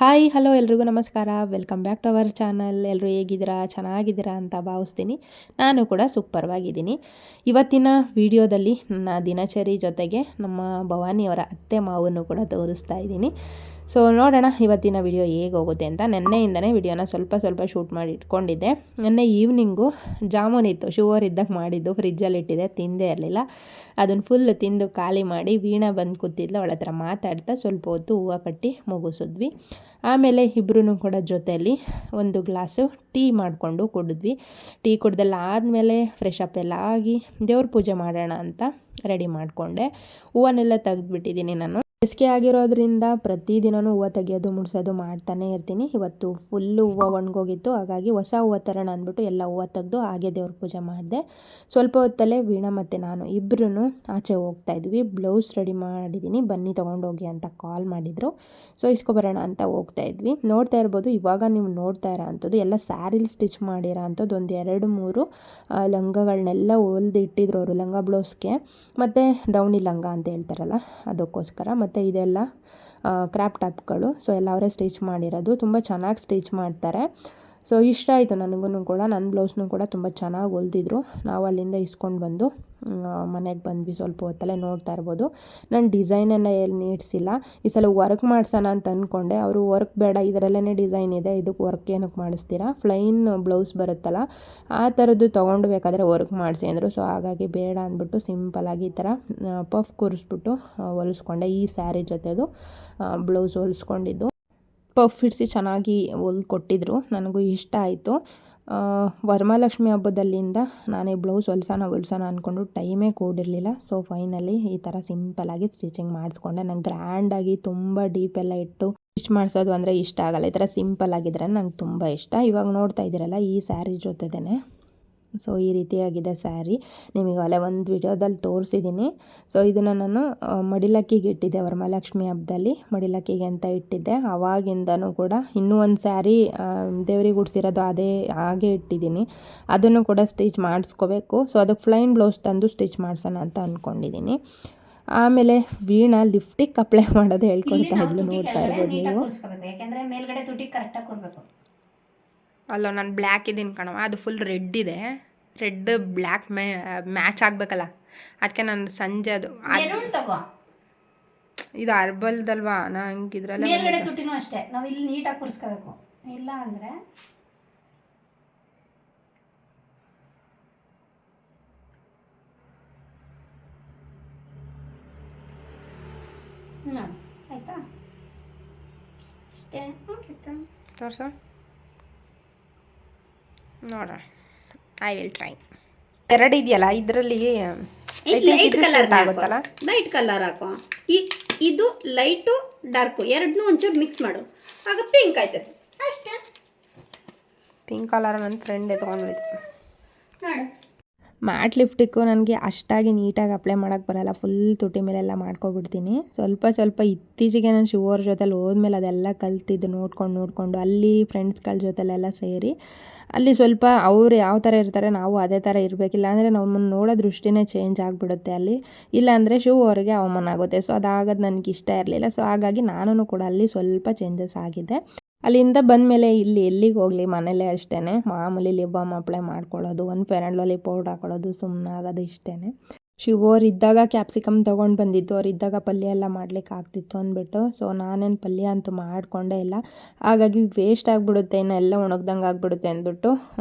Hi hello ಎಲ್ರಿಗೂ ನಮಸ್ಕಾರ. Welcome back to our channel. ಎಲ್ಲರೂ ಹೇಗಿದ್ದೀರಾ? ಚೆನ್ನಾಗಿದ್ದೀರಾ ಅಂತ ಭಾವಿಸ್ತೀನಿ. ನಾನು ಕೂಡ ಸೂಪರ್ವಾಗಿದ್ದೀನಿ. ಇವತ್ತಿನ ವಿಡಿಯೋದಲ್ಲಿ ನನ್ನ ದಿನಚರಿ ಜೊತೆಗೆ ನಮ್ಮ ಭವಾನಿಯವರ ಅತ್ತೆ ಮಾವನ್ನು ಕೂಡ ತೋರಿಸ್ತಾ ಇದ್ದೀನಿ. ಸೊ ನೋಡೋಣ ಇವತ್ತಿನ ವಿಡಿಯೋ ಹೇಗೆ ಹೋಗುತ್ತೆ ಅಂತ. ನೆನ್ನೆಯಿಂದನೇ ವಿಡಿಯೋನ ಸ್ವಲ್ಪ ಶೂಟ್ ಮಾಡಿ ಇಟ್ಕೊಂಡಿದ್ದೆ. ನೆನ್ನೆ ಈವ್ನಿಂಗು ಜಾಮೂನ್ ಇತ್ತು, ಶುಗರ್ ಇದ್ದಾಗ ಮಾಡಿದ್ದು, ಫ್ರಿಜ್ಜಲ್ಲಿ ಇಟ್ಟಿದ್ದೆ, ತಿಂದೇ ಇರಲಿಲ್ಲ. ಅದನ್ನು ಫುಲ್ ತಿಂದು ಖಾಲಿ ಮಾಡಿ ವೀಣಾ ಬಂದು ಕೂತಿದ್ಲು. ಅವಳ ಹತ್ರ ಮಾತಾಡ್ತಾ ಸ್ವಲ್ಪ ಹೊತ್ತು ಹೂವು ಕಟ್ಟಿ ಮುಗಿಸಿದ್ವಿ. ಆಮೇಲೆ ಇಬ್ಬರೂ ಕೂಡ ಜೊತೆಯಲ್ಲಿ ಒಂದು ಗ್ಲಾಸು ಟೀ ಮಾಡಿಕೊಂಡು ಕುಡಿದ್ವಿ. ಟೀ ಕುಡ್ದೆಲ್ಲ ಆದಮೇಲೆ ಫ್ರೆಶ್ ಅಪ್ ಎಲ್ಲ ಆಗಿ ದೇವ್ರ ಪೂಜೆ ಮಾಡೋಣ ಅಂತ ರೆಡಿ ಮಾಡಿಕೊಂಡೆ. ಹೂವನ್ನೆಲ್ಲ ತೆಗೆದುಬಿಟ್ಟಿದ್ದೀನಿ ನಾನು. ಬೇಸಿಗೆ ಆಗಿರೋದ್ರಿಂದ ಪ್ರತಿದಿನವೂ ಹೂವು ತೆಗೆಯೋದು ಮುಡ್ಸೋದು ಮಾಡ್ತಾನೆ ಇರ್ತೀನಿ. ಇವತ್ತು ಫುಲ್ಲು ಹೂವು ಒಣಗೋಗಿತ್ತು, ಹಾಗಾಗಿ ಹೊಸ ಹೂವು ತರೋಣ ಅಂದ್ಬಿಟ್ಟು ಎಲ್ಲ ಹೂವು ತೆಗೆದು ಹಾಗೆ ದೇವ್ರ ಪೂಜೆ ಮಾಡಿದೆ. ಸ್ವಲ್ಪ ಹೊತ್ತಲ್ಲೇ ವೀಣಾ ಮತ್ತು ನಾನು ಇಬ್ಬರೂ ಆಚೆ ಹೋಗ್ತಾಯಿದ್ವಿ. ಬ್ಲೌಸ್ ರೆಡಿ ಮಾಡಿದ್ದೀನಿ, ಬನ್ನಿ ತೊಗೊಂಡೋಗಿ ಅಂತ ಕಾಲ್ ಮಾಡಿದರು. ಸೊ ಇಸ್ಕೊಬರೋಣ ಅಂತ ಹೋಗ್ತಾಯಿದ್ವಿ. ನೋಡ್ತಾ ಇರ್ಬೋದು, ಇವಾಗ ನೀವು ನೋಡ್ತಾ ಇರೋ ಅಂಥದ್ದು ಎಲ್ಲ ಸ್ಯಾರಿಲಿ ಸ್ಟಿಚ್ ಮಾಡಿರೋ ಅಂಥದ್ದು. ಒಂದು 2-3 ಲಂಗಗಳನ್ನೆಲ್ಲ ಹೊಲ್ದು ಇಟ್ಟಿದ್ರು ಅವರು, ಲಂಗ ಬ್ಲೌಸ್ಗೆ ಮತ್ತು ದವಣಿ ಲಂಗ ಅಂತ ಹೇಳ್ತಾರಲ್ಲ ಅದಕ್ಕೋಸ್ಕರ. ಮತ್ತು ಇದೆಲ್ಲ ಕ್ರಾಪ್ ಟಾಪ್ಗಳು. ಸೊ ಎಲ್ಲ ಅವರೇ ಸ್ಟಿಚ್ ಮಾಡಿರೋದು, ತುಂಬ ಚೆನ್ನಾಗಿ ಸ್ಟಿಚ್ ಮಾಡ್ತಾರೆ. ಸೊ ಇಷ್ಟ ಆಯಿತು ನನಗೂ ಕೂಡ. ನನ್ನ ಬ್ಲೌಸ್ನೂ ಕೂಡ ತುಂಬ ಚೆನ್ನಾಗಿ ಹೊಲ್ದಿದ್ರು. ನಾವು ಅಲ್ಲಿಂದ ಇಸ್ಕೊಂಡು ಬಂದು ಮನೆಗೆ ಬಂದ್ವಿ. ಸ್ವಲ್ಪ ಹೊತ್ತಲ್ಲೇ ನೋಡ್ತಾ ಇರ್ಬೋದು, ನಾನು ಡಿಸೈನನ್ನು ಏನು ನೀಡ್ಸಿಲ್ಲ. ಈ ಸಲ ವರ್ಕ್ ಮಾಡ್ಸೋಣ ಅಂತ ಅಂದ್ಕೊಂಡೆ. ಅವರು ವರ್ಕ್ ಬೇಡ, ಇದರಲ್ಲೇ ಡಿಸೈನ್ ಇದೆ, ಇದಕ್ಕೆ ವರ್ಕ್ ಏನಕ್ಕೆ ಮಾಡಿಸ್ತೀರಾ, ಪ್ಲೈನ್ ಬ್ಲೌಸ್ ಬರುತ್ತಲ್ಲ ಆ ಥರದ್ದು ತೊಗೊಂಡು ಬೇಕಾದರೆ ವರ್ಕ್ ಮಾಡಿಸಿ ಅಂದರು. ಸೊ ಹಾಗಾಗಿ ಬೇಡ ಅಂದ್ಬಿಟ್ಟು ಸಿಂಪಲಾಗಿ ಈ ಥರ ಪಫ್ ಕೂರಿಸ್ಬಿಟ್ಟು ಹೊಲಿಸ್ಕೊಂಡೆ. ಈ ಸ್ಯಾರಿ ಜೊತೆದು ಬ್ಲೌಸ್ ಹೊಲಿಸ್ಕೊಂಡಿದ್ದು ಪಫ್ ಇಡಿಸಿ ಚೆನ್ನಾಗಿ ಹೊಲ್ದು ಕೊಟ್ಟಿದ್ರು, ನನಗೂ ಇಷ್ಟ ಆಯಿತು. ವರಮಹಾಲಕ್ಷ್ಮಿ ಹಬ್ಬದಲ್ಲಿಂದ ನಾನೇ ಬ್ಲೌಸ್ ಹೊಲ್ಸೋಣ ಅಂದ್ಕೊಂಡು ಟೈಮೇ ಕೂಡಿರಲಿಲ್ಲ. ಸೊ ಫೈನಲಿ ಈ ಥರ ಸಿಂಪಲಾಗಿ ಸ್ಟಿಚಿಂಗ್ ಮಾಡಿಸ್ಕೊಂಡೆ. ನಂಗೆ ಗ್ರ್ಯಾಂಡಾಗಿ ತುಂಬ ಡೀಪೆಲ್ಲ ಇಟ್ಟು ಸ್ಟಿಚ್ ಮಾಡಿಸೋದು ಅಂದರೆ ಇಷ್ಟ ಆಗಲ್ಲ. ಈ ಥರ ಸಿಂಪಲ್ ಆಗಿದ್ರೆ ನಂಗೆ ತುಂಬ ಇಷ್ಟ. ಇವಾಗ ನೋಡ್ತಾ ಇದ್ದೀರಲ್ಲ ಈ ಸ್ಯಾರಿ ಜೊತೆದೇ. ಸೊ ಈ ರೀತಿಯಾಗಿದೆ ಸ್ಯಾರಿ, ನಿಮಗೆ ಅಲ್ಲೇ ಒಂದು ವಿಡಿಯೋದಲ್ಲಿ ತೋರಿಸಿದ್ದೀನಿ. ಸೊ ಇದನ್ನು ನಾನು ಮಡಿಲಕ್ಕಿಗೆ ಇಟ್ಟಿದ್ದೆ, ವರಮಹಾಲಕ್ಷ್ಮಿ ಹಬ್ಬದಲ್ಲಿ ಮಡಿಲಕ್ಕಿಗೆ ಅಂತ ಇಟ್ಟಿದ್ದೆ. ಆವಾಗಿಂದನೂ ಕೂಡ ಇನ್ನೂ ಒಂದು ಸ್ಯಾರಿ ದೇವ್ರಿಗೆ ಉಡ್ಸಿರೋದು ಅದೇ ಹಾಗೆ ಇಟ್ಟಿದ್ದೀನಿ, ಅದನ್ನು ಕೂಡ ಸ್ಟಿಚ್ ಮಾಡಿಸ್ಕೋಬೇಕು. ಸೊ ಅದಕ್ಕೆ ಪ್ಲೈನ್ ಬ್ಲೌಸ್ ತಂದು ಸ್ಟಿಚ್ ಮಾಡಿಸೋಣ ಅಂತ ಅಂದ್ಕೊಂಡಿದ್ದೀನಿ. ಆಮೇಲೆ ವೀಣಾ ಲಿಫ್ಟಿಗೆ ಅಪ್ಲೈ ಮಾಡೋದು ಹೇಳ್ಕೊಳ್ತಾ ಇದ್ಲು, ನೋಡ್ತಾ ಇರ್ಬೋದು ನೀವು. ಯಾಕೆಂದರೆ ಮೇಲ್ಗಡೆ ತುಟಿ ಕರೆಕ್ಟಾಗಿ ಕೊಡಬೇಕು. ಅಲ್ಲ ನಾನು ಬ್ಲ್ಯಾಕ್ ಇದ್ದೀನಿ ಕಣವ, ಅದು ಫುಲ್ ರೆಡ್ ಇದೆ. ರೆಡ್ ಬ್ಲ್ಯಾಕ್ ಮ್ಯಾಚ್ ಆಗಬೇಕಲ್ಲ, ಅದಕ್ಕೆ ನಾನು ಸಂಜೆ ಅದು ತಗೋ. ಇದು ಅರ್ಬಲ್ದಲ್ವಾ, ನಂಗೆ ಇದರಲ್ಲ ಮೇಲ್ಗಡೆ ತುಟಿನೂ ಅಷ್ಟೇ ನಾವು ಇಲ್ಲಿ ನೀಟಾಗಿ ಕೂರಿಸ್ಕೋಬೇಕು. ಇಲ್ಲ ಅಂದರೆ ಆಯಿತಾ ಅಷ್ಟೇ. ತೋರ್ಸು ನೋಡೋಣ, ಐ ವಿಲ್ ಟ್ರೈ. ಎರಡು ಇದೆಯಲ್ಲ ಇದರಲ್ಲಿ ಲೈಟ್ ಕಲರ್ ಆಗುತ್ತಲ್ಲ, ಲೈಟ್ ಕಲರ್ ಹಾಕೋ. ಇದು ಲೈಟು ಡಾರ್ಕು ಎರಡನ್ನೂ ಒಂಚೂರು ಮಿಕ್ಸ್ ಮಾಡು, ಆಗ ಪಿಂಕ್ ಆಯ್ತದೆ ಅಷ್ಟೇ. ಪಿಂಕ್ ಕಲರ್ ನನ್ನ ಫ್ರೆಂಡ್ ಎತ್ಕೊಂಡ್ಬಿಟ್ಟು ನೋಡು. ಮ್ಯಾಟ್ ಲಿಫ್ಟಿಕ್ಕು ನನಗೆ ಅಷ್ಟಾಗಿ ನೀಟಾಗಿ ಅಪ್ಲೈ ಮಾಡೋಕ್ಕೆ ಬರೋಲ್ಲ, ಫುಲ್ ತುಟಿ ಮೇಲೆಲ್ಲ ಮಾಡ್ಕೊಬಿಡ್ತೀನಿ. ಸ್ವಲ್ಪ ಇತ್ತೀಚೆಗೆ ನಾನು ಶಿವೋರ ಜೊತೆಲಿ ಹೋದ್ಮೇಲೆ ಅದೆಲ್ಲ ಕಲ್ತಿದ್ದು ನೋಡ್ಕೊಂಡು ಅಲ್ಲಿ ಫ್ರೆಂಡ್ಸ್ಗಳ ಜೊತೆಲೆಲ್ಲ ಸೇರಿ ಅಲ್ಲಿ ಸ್ವಲ್ಪ ಅವ್ರು ಯಾವ ಥರ ಇರ್ತಾರೆ ನಾವು ಅದೇ ಥರ ಇರಬೇಕಿಲ್ಲ ಅಂದರೆ ನಮ್ಮನ್ನು ನೋಡೋ ದೃಷ್ಟಿನೇ ಚೇಂಜ್ ಆಗಿಬಿಡುತ್ತೆ ಅಲ್ಲಿ. ಇಲ್ಲಾಂದರೆ ಅವ್ರಿಗೆ ಅವಮಾನ ಆಗುತ್ತೆ. ಸೊ ಅದಾಗೋದು ನನಗೆ ಇಷ್ಟ ಇರಲಿಲ್ಲ. ಸೊ ಹಾಗಾಗಿ ನಾನು ಕೂಡ ಅಲ್ಲಿ ಸ್ವಲ್ಪ ಚೇಂಜಸ್ ಆಗಿದೆ. ಅಲ್ಲಿಂದ ಬಂದಮೇಲೆ ಇಲ್ಲಿ ಎಲ್ಲಿಗೆ ಹೋಗಲಿ, ಮನೇಲೇ ಅಷ್ಟೇ ಮಾಮೂಲಿ ಲಿಪ್ ಬಾಮ್ ಅಪ್ಲೈ ಮಾಡ್ಕೊಳ್ಳೋದು, ಒಂದು ಫೇರ್ ಆ್ಯಂಡ್ ಲವ್ಲಿ ಪೌಡ್ರ್ ಹಾಕೊಳ್ಳೋದು, ಸುಮ್ಮನೆ ಆಗೋದು ಇಷ್ಟೇ. ಶಿವೋರು ಇದ್ದಾಗ ಕ್ಯಾಪ್ಸಿಕಮ್ ತೊಗೊಂಡು ಬಂದಿದ್ದು, ಅವ್ರು ಇದ್ದಾಗ ಪಲ್ಯ ಎಲ್ಲ ಮಾಡ್ಲಿಕ್ಕೆ ಆಗ್ತಿತ್ತು ಅಂದ್ಬಿಟ್ಟು. ಸೊ ನಾನೇನು ಪಲ್ಯ ಅಂತೂ ಮಾಡಿಕೊಂಡೇ ಇಲ್ಲ, ಹಾಗಾಗಿ ವೇಸ್ಟ್ ಆಗಿಬಿಡುತ್ತೆ, ಇನ್ನೆಲ್ಲ ಒಣಗ್ದಂಗೆ ಆಗಿಬಿಡುತ್ತೆ ಅಂದ್ಬಿಟ್ಟು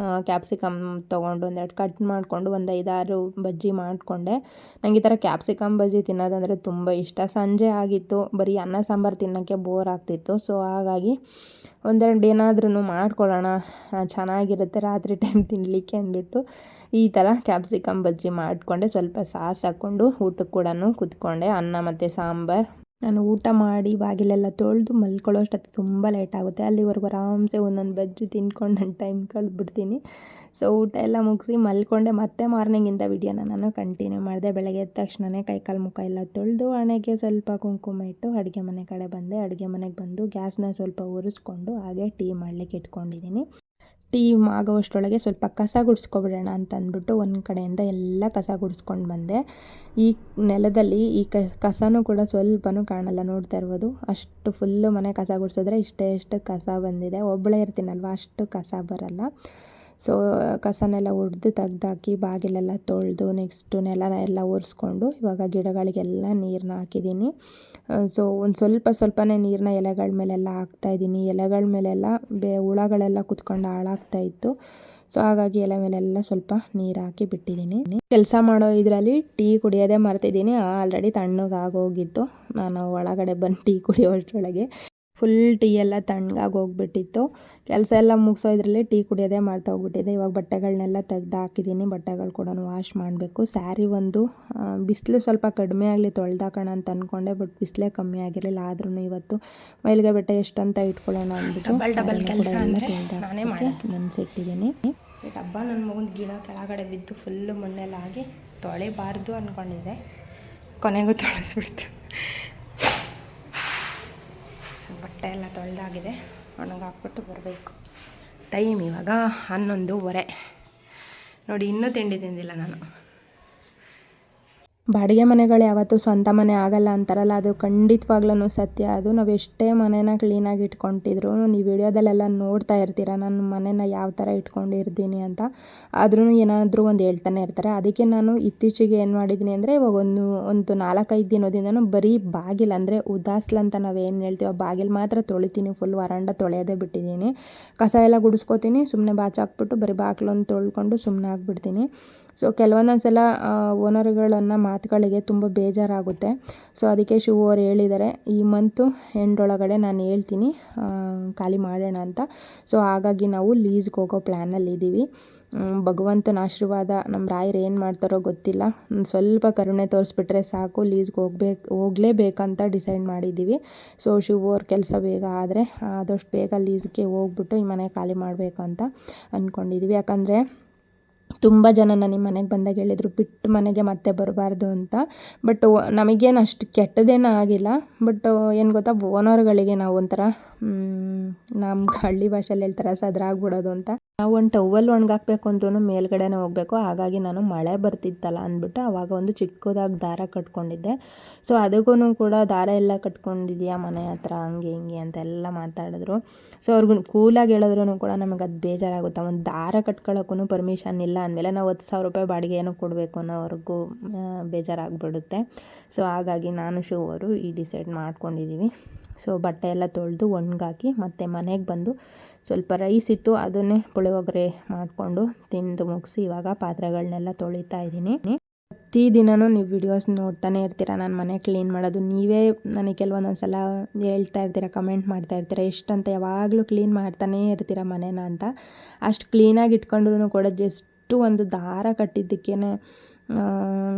ಕ್ಯಾಪ್ಸಿಕಮ್ ತೊಗೊಂಡು ಒಂದೆರಡು ಕಟ್ ಮಾಡಿಕೊಂಡು ಒಂದು 5-6 ಬಜ್ಜಿ ಮಾಡಿಕೊಂಡೆ. ನಂಗೆ ಈ ಥರ ಕ್ಯಾಪ್ಸಿಕಮ್ ಬಜ್ಜಿ ತಿನ್ನೋದಂದರೆ ತುಂಬ ಇಷ್ಟ. ಸಂಜೆ ಆಗಿತ್ತು, ಬರೀ ಅನ್ನ ಸಾಂಬಾರು ತಿನ್ನೋಕ್ಕೆ ಬೋರ್ ಆಗ್ತಿತ್ತು. ಸೊ ಹಾಗಾಗಿ ಒಂದೆರಡು ಏನಾದ್ರೂ ಮಾಡ್ಕೊಳ್ಳೋಣ, ಚೆನ್ನಾಗಿರುತ್ತೆ ರಾತ್ರಿ ಟೈಮ್ ತಿನ್ನಲಿಕ್ಕೆ ಅಂದ್ಬಿಟ್ಟು ಈ ಥರ ಕ್ಯಾಪ್ಸಿಕಮ್ ಬಜ್ಜಿ ಮಾಡಿಕೊಂಡೆ. ಸ್ವಲ್ಪ ಸಾಸ್ ಹಾಕ್ಕೊಂಡು ಊಟಕ್ಕೆ ಕೂಡ ಕೂತ್ಕೊಂಡೆ, ಅನ್ನ ಮತ್ತು ಸಾಂಬಾರು. ನಾನು ಊಟ ಮಾಡಿ ಬಾಗಿಲೆಲ್ಲ ತೊಳೆದು ಮಲ್ಕೊಳ್ಳೋ ಅಷ್ಟೊತ್ತಿಗೆ ತುಂಬ ಲೇಟ್ ಆಗುತ್ತೆ. ಅಲ್ಲಿವರೆಗೂ ಆರಾಮ್ಸೆ ಒಂದೊಂದು ಬಜ್ಜಿ ತಿನ್ಕೊಂಡು ನಾನು ಟೈಮ್ ಕಳೆದ್ಬಿಡ್ತೀನಿ. ಸೊ ಊಟ ಎಲ್ಲ ಮುಗಿಸಿ ಮಲ್ಕೊಂಡೆ. ಮತ್ತೆ ಮಾರ್ನಿಂಗಿಂದ ವಿಡಿಯೋನ ನಾನು ಕಂಟಿನ್ಯೂ ಮಾಡಿದೆ. ಬೆಳಗ್ಗೆ ಎದ್ದ ತಕ್ಷಣವೇ ಕೈಕಾಲು ಮುಖ ಎಲ್ಲ ತೊಳೆದು ಹಣೆಗೆ ಸ್ವಲ್ಪ ಕುಂಕುಮ ಇಟ್ಟು ಅಡುಗೆ ಮನೆ ಕಡೆ ಬಂದೆ. ಅಡುಗೆ ಮನೆಗೆ ಬಂದು ಗ್ಯಾಸ್ನ ಸ್ವಲ್ಪ ಉರಿಸ್ಕೊಂಡು ಹಾಗೆ ಟೀ ಮಾಡಲಿಕ್ಕೆ ಇಟ್ಕೊಂಡಿದ್ದೀನಿ. ಟೀ ಆಗೋವಷ್ಟರೊಳಗೆ ಸ್ವಲ್ಪ ಕಸ ಗುಡಿಸ್ಕೊಬಿಡೋಣ ಅಂತ ಅಂದ್ಬಿಟ್ಟು ಒಂದು ಕಡೆಯಿಂದ ಎಲ್ಲ ಕಸ ಗುಡಿಸ್ಕೊಂಡು ಬಂದೆ. ಈ ನೆಲದಲ್ಲಿ ಈ ಕಸನೂ ಕೂಡ ಸ್ವಲ್ಪನೂ ಕಾಣಲ್ಲ, ನೋಡ್ತಾ ಇರ್ಬೋದು. ಅಷ್ಟು ಫುಲ್ಲು ಮನೆ ಕಸ ಗುಡಿಸಿದ್ರೆ ಇಷ್ಟು ಕಸ ಬಂದಿದೆ. ಒಬ್ಬಳೇ ಇರ್ತೀನಲ್ವ, ಅಷ್ಟು ಕಸ ಬರಲ್ಲ. ಸೊ ಕಸನೆಲ್ಲ ಹೊಡೆದು ತೆಗ್ದಾಕಿ ಬಾಗಿಲೆಲ್ಲ ತೊಳೆದು ನೆಕ್ಸ್ಟು ನೆಲ ಎಲ್ಲ ಒರೆಸ್ಕೊಂಡು ಇವಾಗ ಗಿಡಗಳಿಗೆಲ್ಲ ನೀರನ್ನ ಹಾಕಿದ್ದೀನಿ. ಸೊ ಒಂದು ಸ್ವಲ್ಪನೇ ನೀರನ್ನ ಎಲೆಗಳ ಮೇಲೆಲ್ಲ ಹಾಕ್ತಾಯಿದ್ದೀನಿ. ಎಲೆಗಳ ಮೇಲೆಲ್ಲ ಹುಳಗಳೆಲ್ಲ ಕುತ್ಕೊಂಡು ಹಾಳಾಗ್ತಾಯಿತ್ತು. ಸೊ ಹಾಗಾಗಿ ಎಲೆ ಮೇಲೆಲ್ಲ ಸ್ವಲ್ಪ ನೀರು ಹಾಕಿ ಬಿಟ್ಟಿದ್ದೀನಿ. ಕೆಲಸ ಮಾಡೋ ಇದರಲ್ಲಿ ಟೀ ಕುಡಿಯೋದೇ ಮರ್ತಿದ್ದೀನಿ. ಆಲ್ರೆಡಿ ತಣ್ಣಗಾಗೋಗಿತ್ತು. ನಾನು ಒಳಗಡೆ ಬಂದು ಟೀ ಕುಡಿಯೋಷ್ಟರೊಳಗೆ ಫುಲ್ ಟೀ ಎಲ್ಲ ತಣ್ಣಗಾಗಿ ಹೋಗ್ಬಿಟ್ಟಿತ್ತು. ಕೆಲಸ ಎಲ್ಲ ಮುಗಿಸೋದ್ರಲ್ಲಿ ಟೀ ಕುಡಿಯೋದೇ ಹೋಗ್ಬಿಟ್ಟಿದೆ. ಇವಾಗ ಬಟ್ಟೆಗಳನ್ನೆಲ್ಲ ತೆಗ್ದು ಹಾಕಿದ್ದೀನಿ. ಬಟ್ಟೆಗಳು ಕೂಡ ವಾಶ್ ಮಾಡಬೇಕು. ಸ್ಯಾರಿ ಒಂದು ಬಿಸಿಲು ಸ್ವಲ್ಪ ಕಡಿಮೆ ಆಗಲಿ ತೊಳೆದಾಕೋಣ ಅಂತ ಅಂದ್ಕೊಂಡೆ, ಬಟ್ ಬಿಸಿಲೇ ಕಮ್ಮಿ ಆಗಿರಲಿಲ್ಲ. ಆದ್ರೂ ಇವತ್ತು ಮೈಲಿಗೆ ಬಟ್ಟೆ ಎಷ್ಟಂತ ಇಟ್ಕೊಳ್ಳೋಣ ಅಂದ್ಬಿಟ್ಟು ಡಬಲ್ ಕೆಲಸ ನಾನೇ ನೆನೆಸಿಟ್ಟಿದ್ದೀನಿ. ಈ ಡಬ್ಬ ನನ್ನ ಮಗನ ಗಿಡ ಕೆಳಗಡೆ ಬಿದ್ದು ಫುಲ್ಲು ಮಣ್ಣೆಲ್ಲ ಆಗಿ ತೊಳಿಬಾರ್ದು ಅಂದ್ಕೊಂಡಿದ್ದೆ, ಕೊನೆಗೂ ತೊಳೆಸ್ಬಿಡ್ತು. ಬಟ್ಟೆ ಎಲ್ಲ ತೊಳೆದಾಗಿದೆ, ಒಣಗಾಕ್ಬಿಟ್ಟು ಬರಬೇಕು. ಟೈಮ್ ಇವಾಗ 11:15 ನೋಡಿ, ಇನ್ನೂ ತಿಂಡಿ ತಿಂದಿಲ್ಲ ನಾನು. ಬಾಡಿಗೆ ಮನೆಗಳು ಯಾವತ್ತೂ ಸ್ವಂತ ಮನೆ ಆಗಲ್ಲ ಅಂತಾರಲ್ಲ, ಅದು ಖಂಡಿತವಾಗ್ಲೂ ಸತ್ಯ. ಅದು ನಾವು ಎಷ್ಟೇ ಮನೇನ ಕ್ಲೀನಾಗಿ ಇಟ್ಕೊತಿದ್ರು, ನೀವು ವಿಡಿಯೋದಲ್ಲೆಲ್ಲ ನೋಡ್ತಾ ಇರ್ತೀರ ನಾನು ಮನೇನ ಯಾವ ಥರ ಇಟ್ಕೊಂಡಿರ್ತೀನಿ ಅಂತ. ಆದ್ರೂ ಏನಾದರೂ ಒಂದು ಹೇಳ್ತಾನೆ ಇರ್ತಾರೆ. ಅದಕ್ಕೆ ನಾನು ಇತ್ತೀಚೆಗೆ ಏನು ಮಾಡಿದ್ದೀನಿ ಅಂದರೆ, ಇವಾಗ ಒಂದು 4-5 ದಿನದಿಂದನೂ ಬರೀ ಬಾಗಿಲು ಅಂದರೆ ಉದಾಸ್ಲು ಅಂತ ನಾವೇನು ಹೇಳ್ತೀವಿ, ಬಾಗಿಲು ಮಾತ್ರ ತೊಳಿತೀನಿ. ಫುಲ್ ವರಾಂಡ ತೊಳೆಯೋದೇ ಬಿಟ್ಟಿದ್ದೀನಿ. ಕಸ ಎಲ್ಲ ಗುಡಿಸ್ಕೊತೀನಿ, ಸುಮ್ಮನೆ ಬಾಚಾಕ್ಬಿಟ್ಟು ಬರೀ ಬಾಗಿಲೊಂದು ತೊಳ್ಕೊಂಡು ಸುಮ್ಮನೆ ಆಗಿಬಿಡ್ತೀನಿ. ಸೊ ಕೆಲವೊಂದೊಂದು ಸಲ ಓನರ್ಗಳನ್ನು ಮಾತುಗಳಿಗೆ ತುಂಬ ಬೇಜಾರಾಗುತ್ತೆ. ಸೊ ಅದಕ್ಕೆ ಶಿವು ಅವ್ರು ಹೇಳಿದ್ದಾರೆ, ಈ ಮಂತು ಎಂಡೊಳಗಡೆ ನಾನು ಹೇಳ್ತೀನಿ ಖಾಲಿ ಮಾಡೋಣ ಅಂತ. ಸೊ ಹಾಗಾಗಿ ನಾವು ಲೀಸ್ಗೆ ಹೋಗೋ ಪ್ಲ್ಯಾನಲ್ಲಿದ್ದೀವಿ. ಭಗವಂತನ ಆಶೀರ್ವಾದ, ನಮ್ಮ ರಾಯರು ಏನು ಮಾಡ್ತಾರೋ ಗೊತ್ತಿಲ್ಲ. ಸ್ವಲ್ಪ ಕರುಣೆ ತೋರಿಸ್ಬಿಟ್ರೆ ಸಾಕು, ಲೀಸ್ಗೆ ಹೋಗಲೇಬೇಕಂತ ಡಿಸೈಡ್ ಮಾಡಿದ್ದೀವಿ. ಸೊ ಶಿವು ಅವ್ರ ಕೆಲಸ ಬೇಗ ಆದರೆ ಆದಷ್ಟು ಬೇಗ ಲೀಸ್ಗೆ ಹೋಗ್ಬಿಟ್ಟು ಈ ಮನೆ ಖಾಲಿ ಮಾಡಬೇಕು ಅಂತ ಅಂದ್ಕೊಂಡಿದ್ದೀವಿ. ಯಾಕಂದರೆ ತುಂಬ ಜನ ನಿಮ್ಮ ಮನೆಗೆ ಬಂದಾಗ ಹೇಳಿದರು ಬಿಟ್ಟು ಮನೆಗೆ ಮತ್ತೆ ಬರಬಾರ್ದು ಅಂತ. ಬಟ್ ನಮಗೇನು ಅಷ್ಟು ಕೆಟ್ಟದೇನೂ ಆಗಿಲ್ಲ. ಬಟ್ ಏನು ಗೊತ್ತಾ, ಓನರ್ಗಳಿಗೆ ನಾವು ಒಂಥರ ನಮ್ಮ ಹಳ್ಳಿ ಭಾಷೆಯಲ್ಲಿ ಹೇಳ್ತಾರೆ ಸದ್ರಾಗ್ಬಿಡೋದು ಅಂತ. ನಾವು ಒಂದು ಟವಲ್ ಒಣಗಾಕಬೇಕು ಅಂದ್ರೂ ಮೇಲ್ಗಡೆನೇ ಹೋಗಬೇಕು. ಹಾಗಾಗಿ ನಾನು ಮಳೆ ಬರ್ತಿತ್ತಲ್ಲ ಅಂದ್ಬಿಟ್ಟು ಆವಾಗ ಒಂದು ಚಿಕ್ಕದಾಗಿ ದಾರ ಕಟ್ಕೊಂಡಿದ್ದೆ. ಸೊ ಅದಕ್ಕೂ ಕೂಡ ದಾರ ಎಲ್ಲ ಕಟ್ಕೊಂಡಿದ್ಯಾ ಮನೆ ಹತ್ರ ಹಂಗೆ ಹಿಂಗೆ ಅಂತೆಲ್ಲ ಮಾತಾಡಿದ್ರು. ಸೊ ಅವ್ರಿಗೂ ಕೂಲಾಗಿ ಹೇಳಿದ್ರೂ ಕೂಡ ನಮಗೆ ಅದು ಬೇಜಾರಾಗುತ್ತೆ. ಒಂದು ದಾರ ಕಟ್ಕೊಳ್ಳೋಕ್ಕೂ ಪರ್ಮಿಷನ್ ಇಲ್ಲ ಅಂದಮೇಲೆ ನಾವು 10,000 ರೂಪಾಯಿ ಬಾಡಿಗೆ ಏನೋ ಕೊಡಬೇಕು ಅನ್ನೋವರೆಗೂ ಬೇಜಾರಾಗ್ಬಿಡುತ್ತೆ. ಸೊ ಹಾಗಾಗಿ ನಾನು ಶಿವು ಅವರು ಈ ಡಿಸೈಡ್ ಮಾಡ್ಕೊಂಡಿದ್ದೀವಿ. ಸೊ ಬಟ್ಟೆ ಎಲ್ಲ ತೊಳೆದು ಒಣಗಾಕಿ ಮತ್ತು ಮನೆಗೆ ಬಂದು ಸ್ವಲ್ಪ ರೈಸ್ ಇತ್ತು, ಅದನ್ನೇ ಪುಳಿಯೋಗರೆ ಮಾಡಿಕೊಂಡು ತಿಂದು ಮುಗಿಸಿ ಇವಾಗ ಪಾತ್ರೆಗಳನ್ನೆಲ್ಲ ತೊಳಿತಾ ಇದ್ದೀನಿ. ಪ್ರತಿ ದಿನವೂ ನೀವು ವಿಡಿಯೋಸ್ ನೋಡ್ತಾನೆ ಇರ್ತೀರ ನಾನು ಮನೆ ಕ್ಲೀನ್ ಮಾಡೋದು. ನೀವೇ ನನಗೆ ಕೆಲವೊಂದೊಂದು ಸಲ ಹೇಳ್ತಾ ಇರ್ತೀರ, ಕಮೆಂಟ್ ಮಾಡ್ತಾ ಇರ್ತೀರ, ಎಷ್ಟಂತ ಯಾವಾಗಲೂ ಕ್ಲೀನ್ ಮಾಡ್ತಾನೇ ಇರ್ತೀರ ಮನೇನ ಅಂತ. ಅಷ್ಟು ಕ್ಲೀನಾಗಿ ಇಟ್ಕೊಂಡ್ರೂ ಕೂಡ ಜಸ್ಟು ಒಂದು ದಾರ ಕಟ್ಟಿದ್ದಕ್ಕೇ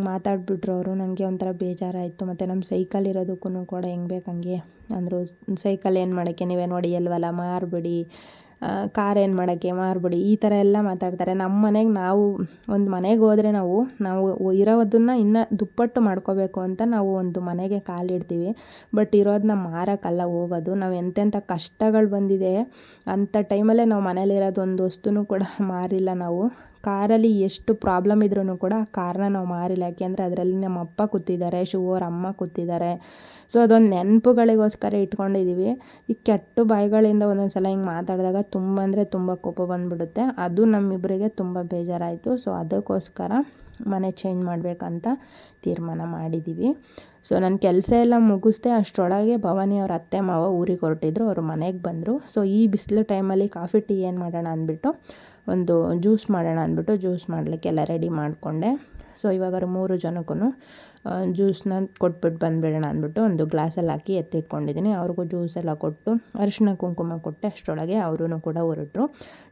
ಮಾತಾಡ್ಬಿಟ್ರು ಅವರು. ನನಗೆ ಒಂಥರ ಬೇಜಾರಾಯಿತು. ಮತ್ತು ನಮ್ಮ ಸೈಕಲ್ ಇರೋದಕ್ಕೂ ಕೂಡ ಹೆಂಗೆ ಬೇಕು ಹಂಗೆ ಅಂದರು. ಸೈಕಲ್ ಏನು ಮಾಡೋಕ್ಕೆ ನೀವೇ ನೋಡಿ ಎಲ್ವಲ್ಲ ಮಾರಿಬಿಡಿ, ಕಾರ್ ಏನು ಮಾಡೋಕ್ಕೆ ಮಾರಿಬಿಡಿ, ಈ ಥರ ಎಲ್ಲ ಮಾತಾಡ್ತಾರೆ. ನಮ್ಮ ಮನೆಗೆ ನಾವು ಒಂದು ಮನೆಗೆ ಹೋದರೆ ನಾವು ಇರೋದನ್ನು ಇನ್ನೂ ದುಪ್ಪಟ್ಟು ಮಾಡ್ಕೋಬೇಕು ಅಂತ ನಾವು ಒಂದು ಮನೆಗೆ ಕಾಲಿಡ್ತೀವಿ. ಬಟ್ ಇರೋದನ್ನ ಮಾರೋಕ್ಕಲ್ಲ ಹೋಗೋದು. ನಾವು ಎಂತೆಂಥ ಕಷ್ಟಗಳು ಬಂದಿದೆ ಅಂಥ ಟೈಮಲ್ಲೇ ನಾವು ಮನೇಲಿರೋದು ಒಂದು ವಸ್ತುನೂ ಕೂಡ ಮಾರಿಲ್ಲ ನಾವು. ಕಾರಲ್ಲಿ ಎಷ್ಟು ಪ್ರಾಬ್ಲಮ್ ಇದ್ರೂ ಕೂಡ ಆ ಕಾರ್ನ ನಾವು ಮಾರಿಲ್ಲ. ಯಾಕೆಂದರೆ ಅದರಲ್ಲಿ ನಮ್ಮ ಅಪ್ಪ ಕೂತಿದ್ದಾರೆ, ಶಿವು ಅವ್ರ ಅಮ್ಮ ಕೂತಿದ್ದಾರೆ. ಸೊ ಅದೊಂದು ನೆನಪುಗಳಿಗೋಸ್ಕರ ಇಟ್ಕೊಂಡಿದ್ದೀವಿ. ಈ ಕೆಟ್ಟ ಬಾಯಿಗಳಿಂದ ಒಂದೊಂದು ಸಲ ಹಿಂಗೆ ಮಾತಾಡಿದಾಗ ತುಂಬ ಅಂದರೆ ತುಂಬ ಕೋಪ ಬಂದುಬಿಡುತ್ತೆ. ಅದು ನಮ್ಮಿಬ್ಬರಿಗೆ ತುಂಬ ಬೇಜಾರಾಯಿತು. ಸೊ ಅದಕ್ಕೋಸ್ಕರ ಮನೆ ಚೇಂಜ್ ಮಾಡಬೇಕಂತ ತೀರ್ಮಾನ ಮಾಡಿದ್ದೀವಿ. ಸೊ ನನ್ನ ಕೆಲಸ ಎಲ್ಲ ಮುಗಿಸ್ದೆ ಅಷ್ಟರೊಳಗೆ ಭವಾನಿ ಅವ್ರ ಅತ್ತೆ ಮಾವ ಊರಿಗೆ ಹೊರಟಿದ್ರು, ಅವರು ಮನೆಗೆ ಬಂದರು. ಸೊ ಈ ಬಿಸಿಲು ಟೈಮಲ್ಲಿ ಕಾಫಿ ಟೀ ಏನು ಮಾಡೋಣ ಅಂದ್ಬಿಟ್ಟು ಒಂದು ಜ್ಯೂಸ್ ಮಾಡೋಣ ಅಂದ್ಬಿಟ್ಟು ಜ್ಯೂಸ್ ಮಾಡಲಿಕ್ಕೆಲ್ಲ ರೆಡಿ ಮಾಡಿಕೊಂಡೆ. ಸೊ ಇವಾಗ 3 ಜನಕ್ಕೂ ಜ್ಯೂಸನ್ನ ಕೊಟ್ಬಿಟ್ಟು ಬಂದುಬಿಡೋಣ ಅಂದ್ಬಿಟ್ಟು ಒಂದು ಗ್ಲಾಸಲ್ಲಿ ಹಾಕಿ ಎತ್ತಿಟ್ಕೊಂಡಿದ್ದೀನಿ. ಅವ್ರಿಗೂ ಜ್ಯೂಸ್ ಎಲ್ಲ ಕೊಟ್ಟು ಅರಿಶಿನ ಕುಂಕುಮ ಕೊಟ್ಟೆ ಅಷ್ಟರೊಳಗೆ ಅವರೂ ಕೂಡ ಹೊರಟರು.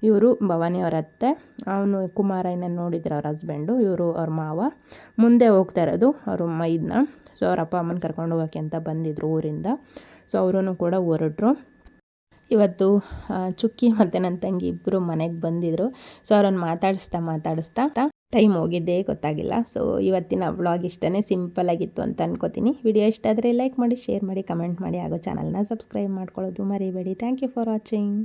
ಇವರು ಭವಾನಿ ಅವ್ರ ಅತ್ತೆ, ಅವನು ಕುಮಾರ ಇನ್ನೇನು ನೋಡಿದ್ರು ಅವ್ರ ಹಸ್ಬೆಂಡು, ಇವರು ಅವ್ರ ಮಾವ ಮುಂದೆ ಹೋಗ್ತಾ ಇರೋದು ಅವರು ಮೈದನ. ಸೊ ಅವ್ರ ಅಪ್ಪ ಅಮ್ಮನ ಕರ್ಕೊಂಡು ಹೋಗೋಕ್ಕೆ ಅಂತ ಬಂದಿದ್ರು ಊರಿಂದ. ಸೊ ಅವರೂ ಕೂಡ ಹೊರಟರು. ಇವತ್ತು ಚುಕ್ಕಿ ಮತ್ತು ನನ್ನ ತಂಗಿ ಇಬ್ಬರು ಮನೆಗೆ ಬಂದಿದ್ದರು. ಸೊ ಅವ್ರನ್ನ ಮಾತಾಡಿಸ್ತಾ ಟೈಮ್ ಹೋಗಿದ್ದೇ ಗೊತ್ತಾಗಿಲ್ಲ. ಸೊ ಇವತ್ತಿನ ವ್ಲಾಗ್ ಇಷ್ಟೇ ಸಿಂಪಲ್ಲಾಗಿತ್ತು ಅಂತ ಅನ್ಕೋತೀನಿ. ವಿಡಿಯೋ ಇಷ್ಟ ಆದರೆ ಲೈಕ್ ಮಾಡಿ, ಶೇರ್ ಮಾಡಿ, ಕಮೆಂಟ್ ಮಾಡಿ, ಹಾಗೂ ಚಾನಲ್ನ ಸಬ್ಸ್ಕ್ರೈಬ್ ಮಾಡ್ಕೊಳ್ಳೋದು ಮರಿಬೇಡಿ. Thank you for watching.